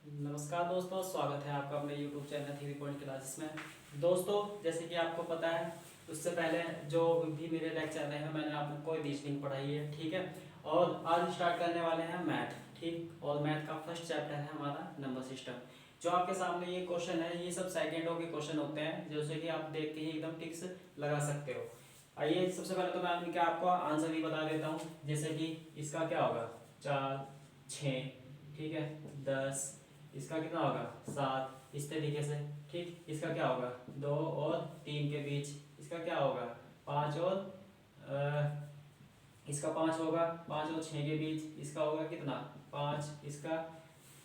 नमस्कार दोस्तों, स्वागत है आपका अपने YouTube channel theory point classes में। दोस्तों, जैसे कि आपको पता है, उससे पहले जो भी मेरे लेक्चर रहे हैं मैंने आपको रीजनिंग पढ़ाई है, ठीक है। और आज स्टार्ट करने वाले हैं मैथ, ठीक। और मैथ का फर्स्ट चैप्टर है हमारा नंबर सिस्टम। जो आपके सामने ये क्वेश्चन है, ये सब सेकेंडों के क्वेश्चन होते हैं, जैसे कि आप देख के ही एकदम टिक्स लगा सकते हो। आइए, सबसे पहले तो मैं इनका आपको आंसर ही बता देता हूँ। जैसे कि इसका क्या होगा, 4, 6, ठीक है, 10, इसका कितना होगा 7, इस तरीके से, ठीक। इसका क्या होगा 2 और 3 के बीच, इसका क्या होगा 5 और इसका 5 होगा 5 और 6 के बीच, इसका होगा कितना 5, इसका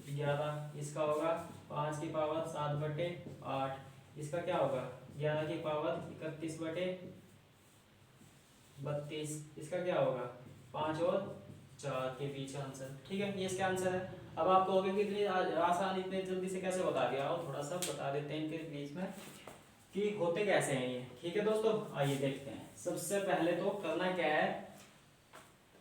11, इसका होगा 5 की पावर 7/8, इसका क्या होगा 11 की पावर 31/32, इसका क्या होगा 5 और 4 के बीच आंसर, ठीक है। ये इसका आंसर है। अब आप कहोगे कि इतनी आसान, इतने जल्दी से कैसे बता दिया, और थोड़ा सा बता देते हैं इनके बीच में कि होते कैसे हैं ये, ठीक है दोस्तों। आइए देखते हैं। सबसे पहले तो करना क्या है,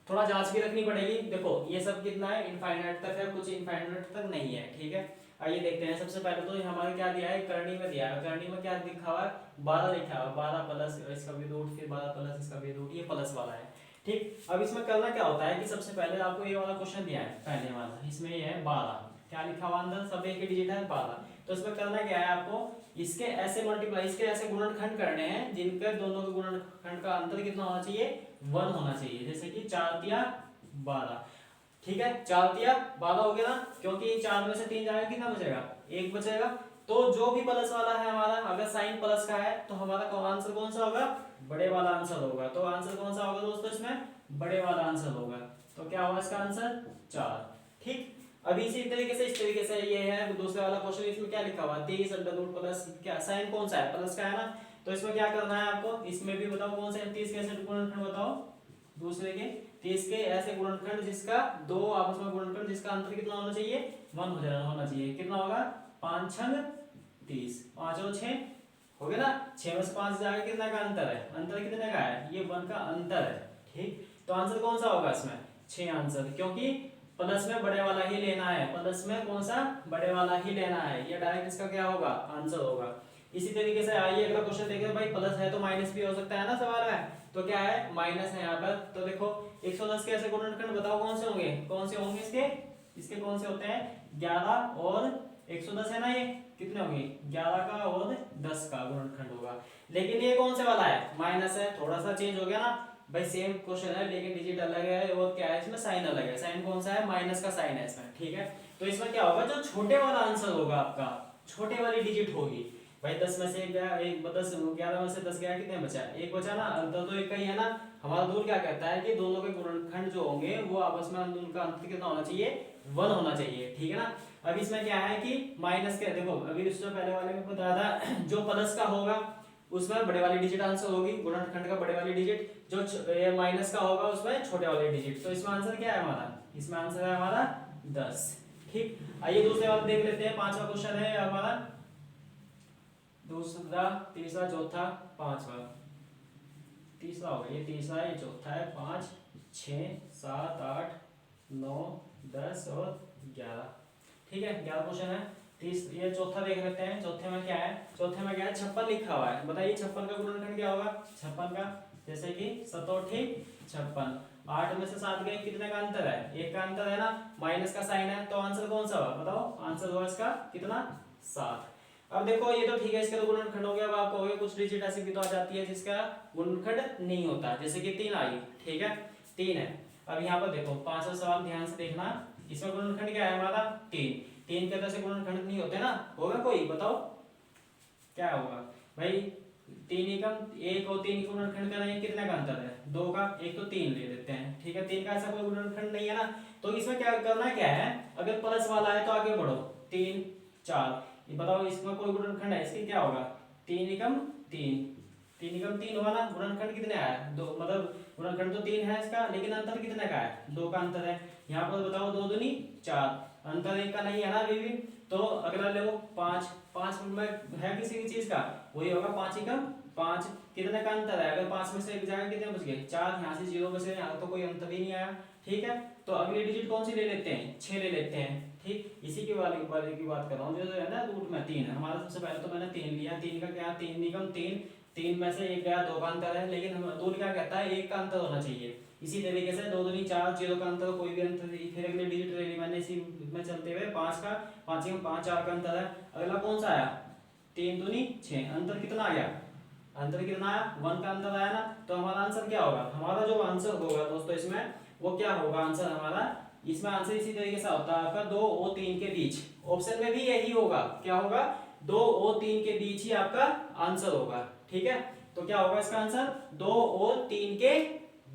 थोड़ा जांच भी रखनी पड़ेगी। देखो ये सब कितना है, इनफाइनाइट तक है, कुछ इनफाइनाइट तक नहीं है, ठीक है। आइए देखते हैं। सबसे पहले तो हमारे क्या दिया है, करनी में दिया है। करनी में क्या लिखा हुआ है, 12 लिखा हुआ है, 12 प्लस इसका भी रूट, फिर 12 प्लस इसका भी रूट, ये प्लस वाला है, ठीक। अब इसमें करना क्या होता है कि सबसे पहले आपको ये वाला क्वेश्चन दिया है, पहले वाला, इसमें ये है 12, क्या लिखा हुआ अंदर, सब एक ही डिजिट है 12। तो इसमें करना क्या है आपको, इसके ऐसे मल्टीप्लाई, इसके ऐसे गुणनखंड करने हैं जिनके दोनों के गुणनखंड का अंतर कितना होना चाहिए, 1 होना चाहिए। जैसे कि 4 तिया 12, ठीक है, 4 तिया 12 हो गया ना, क्योंकि 4 में से 3 जाएगा, कितना बचेगा 1 बचेगा। तो जो भी प्लस वाला है हमारा, अगर साइन प्लस का है तो हमारा आंसर कौन सा होगा, बड़े वाला आंसर होगा। तो आंसर कौन सा होगा दोस्तों, इसमें बड़े वाला आंसर होगा। तो क्या होगा इसका आंसर 4, ठीक। अभी इसी तरीके से, इस तरीके से ये है दूसरे वाला क्वेश्चन। इसमें क्या लिखा हुआ है 23 अंडर रूट प्लस, क्या साइन कौन सा है, प्लस का है ना। तो इसमें क्या करना है आपको, इसमें भी बताओ कौन से 30 कैसे गुणनखंड बताओ दूसरे के, 30 के ऐसे गुणनखंड जिसका दो आपस में गुणनखंड जिसका अंतर कितना होना चाहिए, 1 होना चाहिए। कितना होगा 5 छंग 30, 5 और 6 हो गया ना। 6 में से 5 जाएगा, कितना का अंतर है, अंतर कितने का है, ये 1 का अंतर है, ठीक। तो आंसर कौन सा होगा इसमें 6 आंसर, क्योंकि प्लस में बड़े वाला ही लेना है, प्लस में कौन सा बड़े वाला ही लेना है। ये डायरेक्ट इसका क्या होगा आंसर होगा। इसी तरीके से आइए अगला क्वेश्चन देखें। भाई प्लस है तो माइनस भी हो सकता है ना सवाल में, तो क्या है माइनस है यहाँ पर। तो देखो 110 के ऐसे गुणनखंड बताओ कौन से होंगे, कौन से होंगे इसके, इसके कौन से होते हैं 11 और 110 है ना, ये कितने होंगे 11 का और 10 का गुणनखंड होगा। लेकिन ये कौन से वाला है, माइनस है, थोड़ा सा चेंज हो गया ना भाई, सेम क्वेश्चन है लेकिन डिजिट अलग है, और क्या है इसमें साइन अलग है। साइन कौन सा है, माइनस का साइन है इसमें, ठीक है। तो इसमें क्या होगा, जो छोटे वाला आंसर होगा आपका, छोटे वाली डिजिट होगी। भाई 10 में से गया एक, 10 11 में से 10 गया, कितने बचा, एक बचा ना, अंतर तो एक का ही है ना। हमारा दूर क्या कहता है कि दोनों के गुणनखंड जो होंगे वो आपस में उनका अंतर कितना होना चाहिए, 1 होना चाहिए, ठीक है ना। अब इसमें क्या है कि माइनस के, देखो अभी इससे पहले वाले में बताया था, जो प्लस का होगा उसमें बड़े वाली डिजिट आंसर होगी, गुणनखंड का बड़े वाली डिजिट, जो माइनस का होगा उसमें छोटे वाले डिजिट। तो इसमें आंसर क्या है हमारा, इसमें आंसर है हमारा 10, ठीक। आइए दूसरे वाला देख लेते हैं। 5वां क्वेश्चन है हमारा, दूसरा, तीसरा, चौथा, 5वां, तीसरा होगा, ये तीसरा है, ये चौथा है, 5, 6, 7, 8, 9, 10 और 11, ठीक है। 11 क्वेश्चन है। ये चौथा देख लेते हैं। चौथे में क्या है, चौथे में क्या है 56 लिखा हुआ है। बताइए 56 का गुणनखंड क्या होगा, 56 का, जैसे कि 7 56, 8 में से 7 गए, कितने का अंतर है, 1 का अंतर है ना, माइनस का साइन है। तो आंसर कौन सा होगा बताओ, आंसर होगा इसका कितना 7। अब देखो ये तो ठीक है, इसका तो गुणनखंड हो गया। अब आप कहोगे कुछ डिजिट ऐसी भी तो आ जाती है जिसका गुणनखंड नहीं होता, जैसे कि 3 आई, ठीक है, 3 है। अब यहाँ पर देखो 5वां सवाल ध्यान से देखना, इसमें गुणनखंड क्या है हमारा 3, 3 के अंदर से गुणनखंड नहीं होते ना, होगा कोई बताओ क्या होगा भाई। 3 एकम 1 और 3 का गुणनखंड करेंगे, कितने का अंतर है 2 का, एक तो 3 ले लेते हैं, ठीक है। 3 का ऐसा कोई गुणनखंड नहीं है ना। तो इसमें क्या करना क्या है, अगर प्लस वाला है तो आगे बढ़ो, 3 4, ये बताओ इसमें कोई गुणनखंड है, इसकी क्या होगा 3 एकम 3, 3 एकम 3 होगा ना। गुणनखंड कितने आया 2, मतलब गुणनखंड तो 3 है इसका, लेकिन अंतर कितने का है 2 का अंतर है। यहाँ पर बताओ 2 दूनी 4, अंतर 1 का नहीं है ना अभी भी। तो अगला ले लो 5, 5 में है किसी भी चीज का, वही होगा 5 एकम 5, कितने का अंतर है, अगर 5 में से 1 जाएगा कितने बच गए 4, यहाँ से 0 में से यहाँ तो कोई अंतर ही नहीं आया, ठीक है। तो अगली डिजिट कौन सी ले लेते हैं, 6 ले लेते हैं। ठीक, इसी की वाली वाली की बात कर रहा हूँ जो है ना रूट में 3 है हमारा। सबसे पहले तो मैंने 3 लिया, 3 का क्या, 3 निगम 3, 3 में से एक गया, 2 का अंतर है, लेकिन हम रूल क्या कहता है, 1 का अंतर होना चाहिए। इसी तरीके से 2 दूनी 4, 0 का अंतर, कोई भी अंतर, फिर अगले डिजिट ले ली मैंने इसी में चलते हुए 5 का, 5 में 5, 4 का अंतर है। अगला कौन सा आया, 3 दूनी 6, अंतर कितना आ गया, अंतर कितना आया, 1 का अंतर आया ना। तो हमारा आंसर क्या होगा, हमारा जो आंसर होगा दोस्तों इसमें वो क्या होगा, आंसर हमारा इसमें आंसर इसी तरीके से होता है आपका 2 और 3 के बीच। ऑप्शन में भी यही होगा, क्या होगा, 2 और 3 के बीच ही आपका आंसर होगा। ठीक है, तो क्या होगा इसका आंसर, 2 और 3 के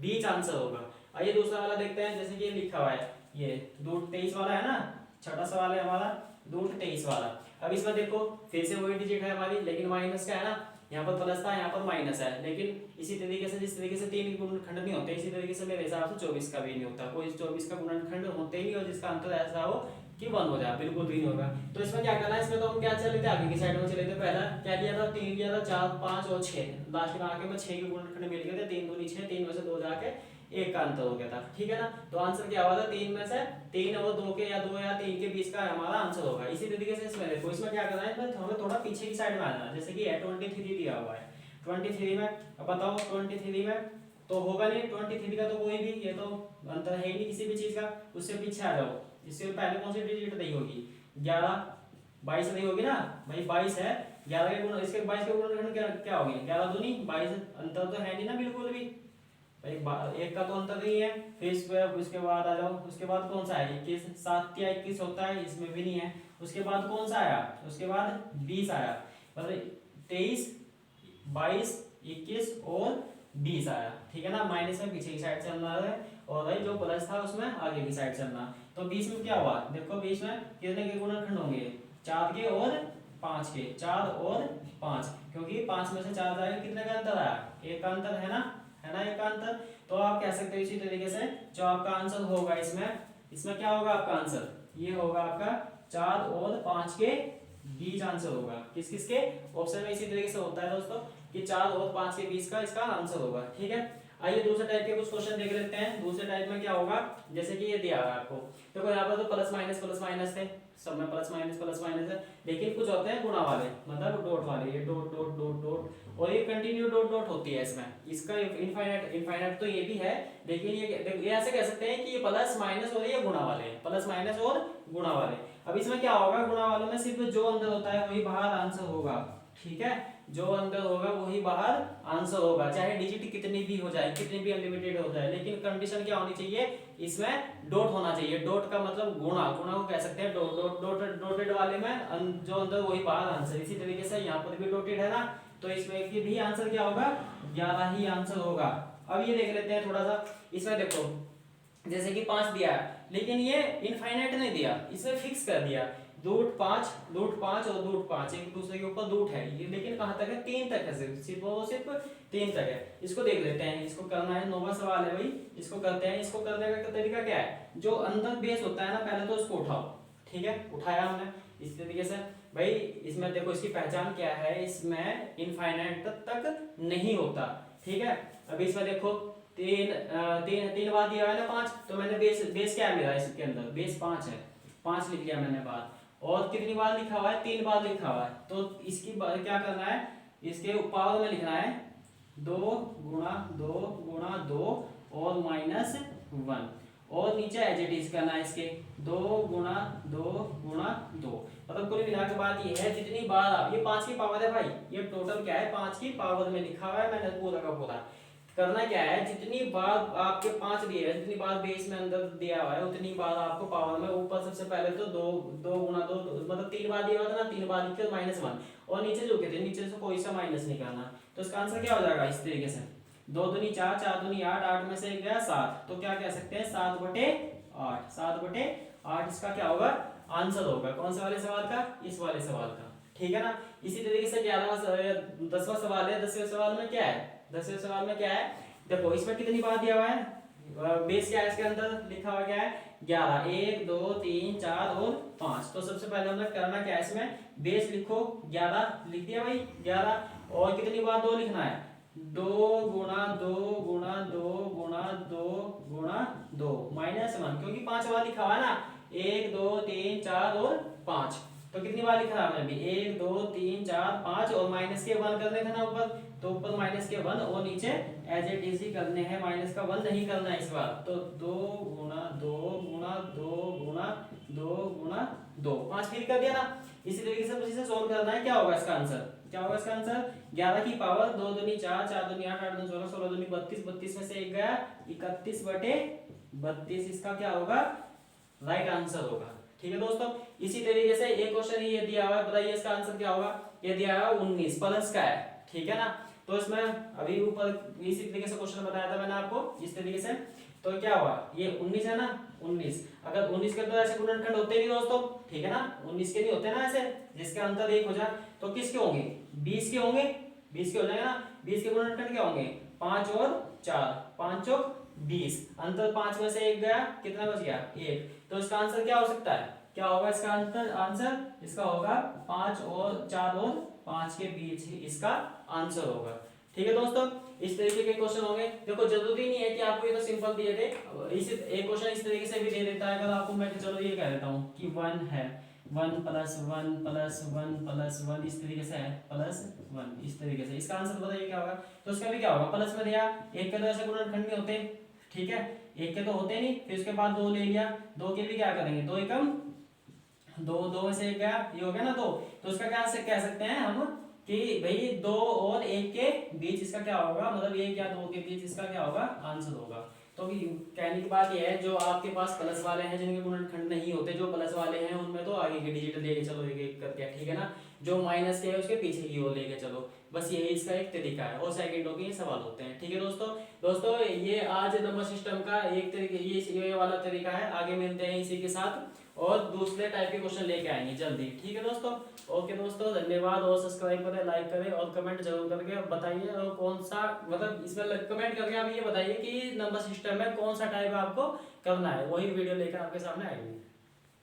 बीच आंसर होगा। आइए दूसरा वाला देखते हैं, जैसे कि ये लिखा हुआ है, ये रूट 23 वाला है ना, छठा सवाल है हमारा रूट 23 वाला। अब इसमें देखो फिर से वही डिजिट है हमारी, लेकिन माइनस का है ना, यहाँ पर प्लस था, यहाँ पर माइनस है, लेकिन इसी तरीके से जिस तरीके से 3 के गुणनखंड नहीं होते, इसी तरीके से मेरे हिसाब से 24 का भी नहीं होता, कोई 24 का गुणनखंड होते ही नहीं, और जिसका अंतर ऐसा हो कि 1 हो जाए, बिल्कुल भी नहीं होगा। तो इसमें क्या करना है, इसमें तो हम क्या चले थे, आगे की साइड में चले थे, पहला क्या लिया था, 3 लिया था, 4, 5 और 6, लास्ट में आके में 6 के गुणनखंड मिल गए थे, 3 दूनी 6, 3 में से 2 जाके 1 का अंतर हो गया था। ठीक है ना, तो आंसर क्या हुआ था, 3 में से 3 और 2 के या 2 या 3 के बीच का हमारा आंसर होगा। इसी तरीके से इसमें देखो, इसमें क्या करना है, इसमें हमें थोड़ा पीछे की साइड में आना है, जैसे कि 23 दिया हुआ है, 23 में, अब बताओ 23 में तो होगा नहीं, 23 का तो कोई भी, ये तो अंतर है ही नहीं किसी भी चीज का, उससे पीछे आ जाओ, इससे पहले कौन सी डिजिट नहीं होगी, 11, 22 नहीं होगी ना भाई, 22 है, 11 के गुण, इसके 22 के गुणनखंड क्या होगी, 11 दूनी 22, अंतर तो है नहीं ना बिल्कुल भी भाई, एक का तो अंतर नहीं है। फिर उसके बाद आ जाओ, उसके बाद कौन सा है, 21, 7 या 21 होता है, इसमें भी नहीं है। उसके बाद कौन सा आया, उसके बाद 20 आया, मतलब 23, 22, 21 और 20 आया। ठीक है ना, माइनस में पीछे की साइड चलना है, और भाई जो प्लस था उसमें आगे की साइड चलना। तो 20 में क्या हुआ, देखो 20 में कितने के गुणनखंड होंगे, 4 के और 5 के, 4 और 5, क्योंकि 5 में से 4 जाएगा, कितने का अंतर आया, 1 का अंतर है ना, है ना 1 का अंतर। तो आप कह सकते हो इसी तरीके से जो आपका आंसर होगा इसमें क्या होगा आपका आंसर, ये होगा आपका 4 और 5 के बीच आंसर होगा। किस किस के, ऑप्शन में इसी तरीके से होता है दोस्तों कि 4 और 5 के बीच का इसका आंसर होगा। ठीक है, आइए दूसरे टाइप के कुछ क्वेश्चन देख लेते हैं। दूसरे टाइप में क्या होगा, जैसे कि ये दिया हुआ है आपको, देखो यहाँ पर तो प्लस माइनस थे, सब में प्लस माइनस है, लेकिन कुछ होते हैं गुणा वाले, मतलब डॉट वाले, ये डॉट डॉट डॉट डॉट, और ये कंटिन्यू डॉट डॉट होती है इसमें, इसका इनफाइनाइट तो ये भी है, लेकिन ये ऐसे कह सकते हैं कि ये प्लस माइनस और ये गुणा वाले हैं, प्लस माइनस और गुणा वाले। अब इसमें क्या होगा, गुणा वालों में सिर्फ जो अंदर होता है वही बाहर आंसर होगा। ठीक है, जो अंदर होगा वही बाहर आंसर होगा, चाहे डिजिट कितनी भी हो जाए, कितनी भी अनलिमिटेड हो जाए, लेकिन कंडीशन क्या होनी चाहिए, इसमें डॉट होना चाहिए। डॉट का मतलब गुणा, गुणा को कह सकते हैं डॉट डॉट डॉट, डॉटेड वाले में जो अंदर वही बाहर आंसर। इसी तरीके से यहाँ पर भी डॉटेड है ना, तो इसमें की भी आंसर क्या होगा, 11 ही आंसर होगा। अब ये देख लेते हैं थोड़ा सा, इसमें देखो जैसे कि 5 दिया है, लेकिन ये इनफाइनाइट नहीं दिया, इसमें फिक्स कर दिया, रूट 5 और रूट 5 एक दूसरे के ऊपर रूट है ये, लेकिन कहाँ तक है, 3 तक है, सिर्फ 3 तक है। इसको देख लेते हैं, इसको करना है, 9वां सवाल है भाई, इसको करते हैं। इसको करने का तरीका क्या है, जो अंदर बेस होता है ना, पहले तो उसको उठाओ। ठीक है, उठाया हमने इस तरीके से भाई, इसमें देखो इसकी पहचान क्या है, इसमें इनफाइनाइट तक नहीं होता। ठीक है, अभी इसमें देखो तीन बार दिया है ना 5, तो मैंने बेस क्या है मेरा, इसके अंदर बेस 5 है, 5 लिख लिया मैंने बार, और कितनी बार लिखा हुआ है, 3 बार लिखा हुआ है, तो इसकी क्या करना है, इसके पावर में लिखना है 2 गुणा 2 और -1, और नीचे एज इट इज करना है इसके 2 गुणा 2, मतलब कुल मिला के बात ये है, जितनी बार आप, ये 5 की पावर है भाई, ये टोटल क्या है 5 की पावर में लिखा हुआ है मैंने पूरा का पूरा। करना क्या है, जितनी बार आपके 5 दिए हैं, जितनी बार बेस में अंदर दिया हुआ है, उतनी बार आपको पावर में ऊपर सबसे पहले तो 2 गुणा 2, मतलब 3 बार दिया हुआ था ना, 3 बार लिख के -1, और नीचे जो कहते हैं नीचे से कोई सा माइनस नहीं करना। तो इसका आंसर क्या हो जाएगा, इस तरीके से 2 दूनी 4, 4 दूनी 8, 8 में से एक गया 7, तो क्या कह सकते हैं 7/8, 7/8 इसका क्या होगा आंसर होगा। कौन से वाले सवाल का, इस वाले सवाल का। ठीक है ना, इसी तरीके से 10वां सवाल है। 10वें सवाल में क्या है, 10वें सवाल में क्या है, देखो इसमें कितनी बार दिया हुआ है, बेस क्या है, इसके अंदर लिखा हुआ क्या है 11, 1 2 3 4 और 5। तो सबसे पहले हमने करना क्या है, इसमें बेस लिखो 11 लिख दिया भाई 11, और कितनी बार 2 लिखना है, 2 गुणा 2 गुणा 2 गुणा 2 गुणा 2 -1, क्योंकि 5 बार लिखा हुआ है ना, 1 2 3 4 और 5। तो कितनी बार लिखा है हमने भी 1 2 3 4 5 और माइनस के 1 करने थे ना ऊपर, तो ऊपर माइनस के 1 और नीचे एज इट इज ही करने हैं, माइनस का 1 नहीं करना है इस बार। तो 2 गुणा 2 गुणा 2 गुणा 2 गुणा 2, 5 फिर कर दिया ना। इसी तरीके से इसे सोल्व करना है। क्या होगा इसका आंसर, क्या होगा इसका आंसर 11 की पावर 2 दूनी 4 4 दूनी 8 8 दूनी 16 16 दूनी 32 32 में से एक गया 31/32 इसका क्या होगा राइट आंसर होगा। ठीक है दोस्तों, इसी तरीके से एक क्वेश्चन ये दिया हुआ है, बताइए इसका आंसर क्या होगा। ये दिया हुआ 19 प्लस का है, ठीक है ना। तो इसमें अभी ऊपर इसी तरीके से क्वेश्चन बताया था मैंने आपको इस तरीके से। तो क्या हुआ ये 19 है ना, 19 अगर 19 के तो ऐसे गुणनखंड होते नहीं दोस्तों, ठीक है ना, 19 के नहीं होते ना ऐसे जिसके अंतर 1 हो जाए, तो किसके होंगे 20 के होंगे, 20 के हो जाएगा ना। 20 के गुणनखंड क्या होंगे 5 और 4, 5 चौक 20, अंतर 5 में से 1 गया, कितना बच गया 1। तो इसका आंसर क्या हो सकता है, क्या होगा इसका आंसर इसका होगा 5 और 4 और 5 के बीच ही इसका आंसर होगा। ठीक है दोस्तों, इस तरीके के क्वेश्चन होंगे। देखो जरूरी नहीं है कि आपको ये तो सिंपल दिए थे, इस एक क्वेश्चन इस तरीके से भी दे देता है। अगर आपको मैं चलो ये कह देता हूँ कि 1 है, 1 प्लस 1 प्लस 1 प्लस 1 इस तरीके से है, प्लस 1 इस तरीके से, इसका आंसर बताइए क्या होगा। तो इसका भी क्या होगा प्लस में दिया, एक के तो ऐसे गुणनखंड नहीं होते, ठीक है, एक के तो होते नहीं, फिर उसके बाद 2 ले लिया, 2 के भी क्या करेंगे 2 एकम 2, 2 में से 1 गया, ये हो गया ना 2। तो इसका क्या कह सकते हैं हम कि भाई 2 और 1 के बीच इसका क्या होगा, मतलब 1 या 2 के बीच इसका क्या होगा आंसर होगा। तो कहने की बात यह है जो आपके पास प्लस वाले हैं जिनके गुणनखंड नहीं होते, जो प्लस वाले हैं उनमें तो आगे के डिजिट लेके चलो एक एक करके, ठीक है ना। जो माइनस के है उसके पीछे की ओर लेके चलो, बस यही इसका एक तरीका है। और सेकंडों के ये सवाल होते हैं। ठीक है दोस्तों ये आज नंबर सिस्टम का एक तरीके ये वाला तरीका है। आगे मिलते हैं इसी के साथ और दूसरे टाइप के क्वेश्चन लेके आएंगे जल्दी। ठीक है दोस्तों, ओके दोस्तों, धन्यवाद। और सब्सक्राइब करें, लाइक करें और कमेंट जरूर करके बताइए और कौन सा मतलब इसमें कमेंट करके आप ये बताइए कि नंबर सिस्टम में कौन सा टाइप आपको करना है, वही वीडियो लेकर आपके सामने आएंगे।